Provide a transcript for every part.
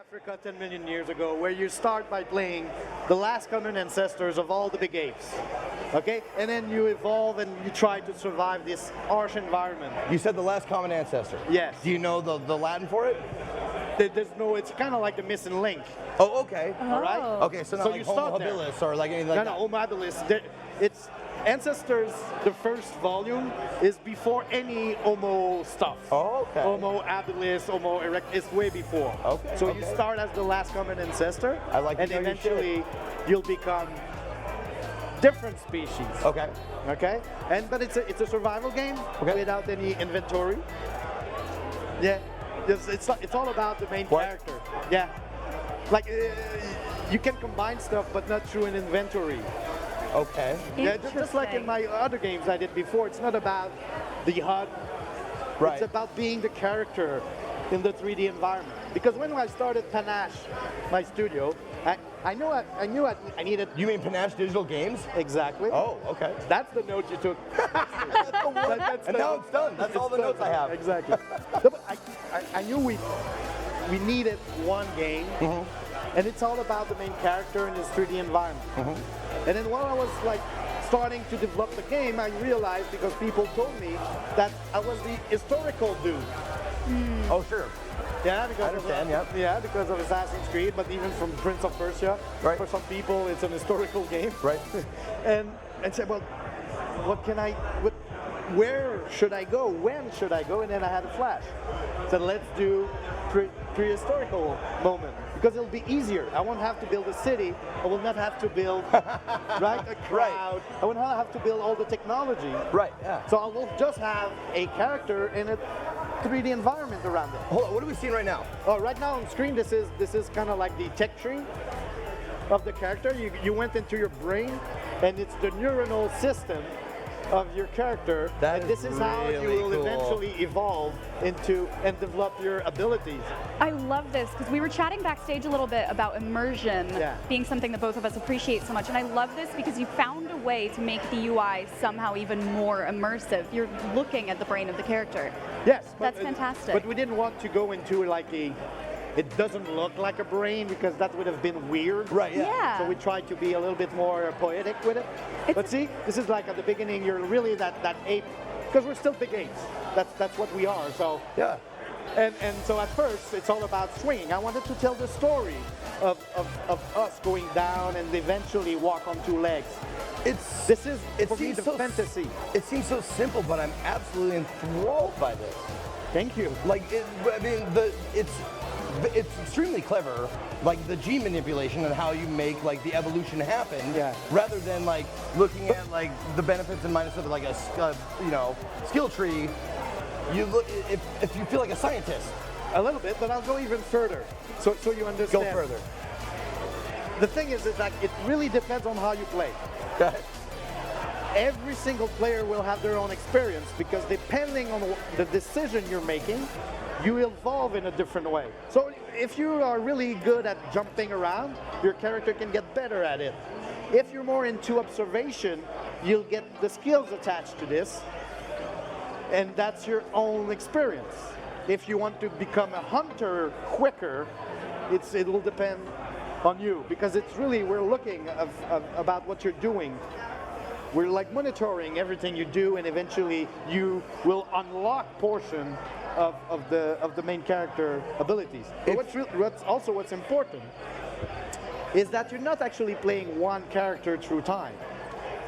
Africa 10 million years ago, where you start by playing the last common ancestors of all the big apes. Okay? And then you evolve and you try to survive this harsh environment. You said the last common ancestor. Yes. Do you know the Latin for it? There's no, it's kind of like the missing link. Oh, okay. All right? Okay, so not So like you Homo start there. habilis or like anything like No, that. Homo habilis. It's Ancestors, the first volume, is before any Homo stuff. Oh, okay. Homo habilis, Homo erectus, it's way before. Okay, So okay. you start as the last common ancestor, I like to and know your shit. eventually you'll become different species. Okay. Okay? But it's a survival game Okay. without any inventory. Yeah. It's all about the main What? character. Yeah. Like you can combine stuff, but not through an inventory. Okay. Yeah, just like in my other games I did before, it's not about the HUD. Right. It's about being the character in the 3D environment. Because when I started Panache, my studio, I knew I needed. You mean Panache Digital Games? Exactly. Oh, okay. That's the note you took. And now it's done. That's all the notes I have. Exactly. No, but I knew we needed one game, and it's all about the main character in this 3D environment. And then while I was like starting to develop the game, I realized, because people told me, that I was the historical dude. Oh, sure. Yeah, because I understand, yeah, because of Assassin's Creed, but even from Prince of Persia. Right. For some people, it's an historical game. Right. and said, well, where should I go? When should I go? And then I had a flash. So let's do prehistorical moment, because it'll be easier. I won't have to build a city. I will not have to build a crowd. I won't have to build all the technology. Right, yeah. So I will just have a character in a 3D environment around it. Hold on, what are we seeing right now? Oh, right now on screen, this is kind of like the tech tree of the character. You went into your brain, and it's the neuronal system of your character. That and this is is how you really will cool. eventually evolve into and develop your abilities. I love this because we were chatting backstage a little bit about immersion being something that both of us appreciate so much, and I love this because you found a way to make the UI somehow even more immersive. You're looking at the brain of the character. Yes, That's fantastic. But we didn't want to go into like it doesn't look like a brain, because that would have been weird. Right, yeah. Yeah. So we tried to be a little bit more poetic with it. But see, this is like at the beginning, you're really that ape, because we're still big apes. That's what we are. So Yeah. and so at first, it's all about swinging. I wanted to tell the story of us going down and eventually walk on two legs. It For me, seems the so fantasy. It seems so simple, but I'm absolutely enthralled by this. Thank you. Like, it's extremely clever, like the gene manipulation and how you make like the evolution happen, rather than like looking at like the benefits and minuses of like a skill tree. You look if you feel like a scientist. A little bit, but I'll go even further, so you understand. Go further. The thing is that it really depends on how you play. Every single player will have their own experience, because depending on the decision you're making, you evolve in a different way. So if you are really good at jumping around, your character can get better at it. If you're more into observation, you'll get the skills attached to this, and that's your own experience. If you want to become a hunter quicker, it will depend on you, because it's really, we're looking about what you're doing. We're like monitoring everything you do, and eventually you will unlock portion of the main character abilities. But what's important is that you're not actually playing one character through time.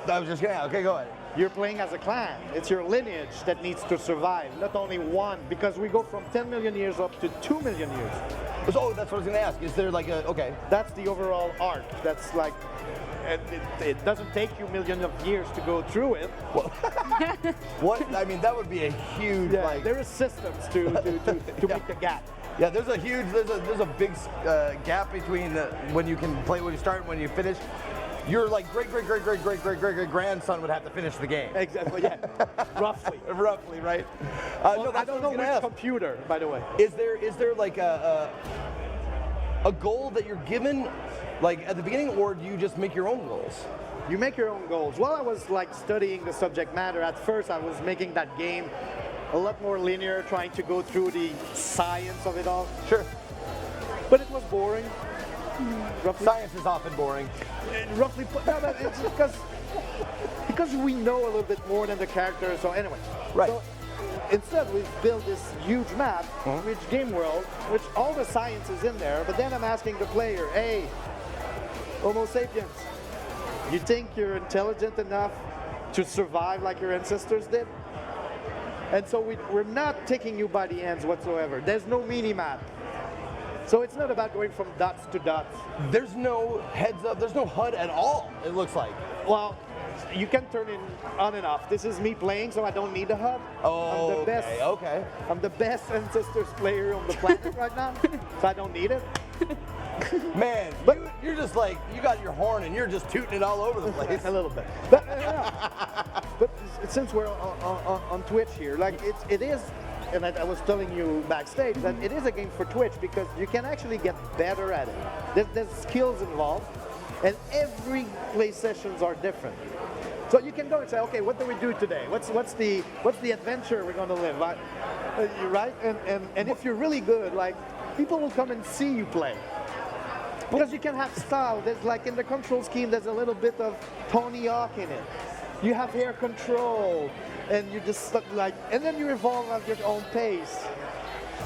I was just gonna. Okay, go ahead. You're playing as a clan. It's your lineage that needs to survive, not only one, because we go from 10 million years up to 2 million years. So that's what I was gonna ask. Is there like okay? That's the overall arc. That's like, it doesn't take you millions of years to go through it. Well, what? I mean, that would be a huge like. There is systems to make the gap. Yeah, there's a big gap between when you can play, when you start, and when you finish. Your like great grandson would have to finish the game. Exactly. Yeah. Roughly. Roughly, right? Well, I don't know which computer, by the way. Is there like a goal that you're given, like at the beginning, or do you just make your own goals? You make your own goals. While I was like studying the subject matter, at first I was making that game a lot more linear, trying to go through the science of it all. Sure. but it was boring. Roughly, Science is often boring. roughly, no, but it's because we know a little bit more than the character. So anyway, Right. So instead, we've built this huge map, which game world, which all the science is in there. But then I'm asking the player, hey, Homo sapiens, you think you're intelligent enough to survive like your ancestors did? And so we're not taking you by the hands whatsoever. There's no mini-map. So it's not about going from dots to dots. There's no heads up, there's no HUD at all, it looks like. Well, you can turn it on and off. This is me playing, so I don't need a HUD. Oh, I'm the best, okay. I'm the best ancestors player on the planet right now, so I don't need it. Man, but you're just like, you got your horn and you're just tooting it all over the place. A little bit. But, but since we're on Twitch here, like it is, and I was telling you backstage that it is a game for Twitch because you can actually get better at it. There's skills involved, and every play sessions are different. So you can go and say, okay, what do we do today? What's the adventure we're going to live? Right? And if you're really good, like people will come and see you play. Because you can have style. There's like in the control scheme, there's a little bit of Tony Hawk in it. You have hair control, and you just like, and then you evolve at your own pace.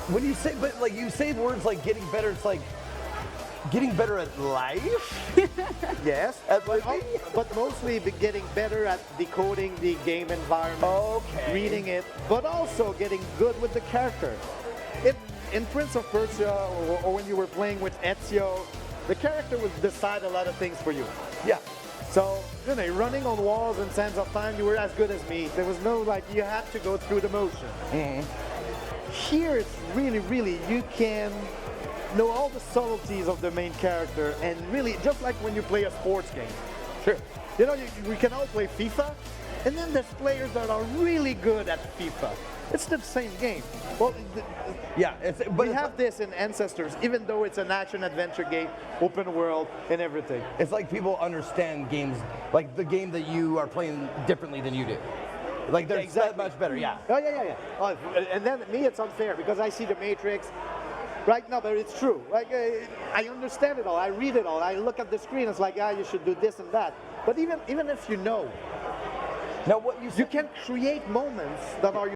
When you say, but like you say words like getting better, it's like getting better at life? Yes, At but mostly getting better at decoding the game environment, Okay. reading it, but also getting good with the character. In Prince of Persia, or when you were playing with Ezio, the character would decide a lot of things for you. Yeah. So, you know, running on walls in Sands of Time, you were as good as me. There was no, like, you had to go through the motion. Here, it's really, you can know all the subtleties of the main character, and really, just like when you play a sports game. Sure. You know, we can all play FIFA, and then there's players that are really good at FIFA. It's the same game. Well, Yeah, but we have this in Ancestors, even though it's an action-adventure game, open world, and everything. it's like people understand games, like the game that you are playing differently than you do. Like they're that much better, yeah. Oh, yeah. Oh, and then me, it's unfair because I see the Matrix. Right now, but it's true. Like I understand it all. I read it all. I look at the screen. It's like, you should do this and that. But even if you know, Now what you you can create moments that are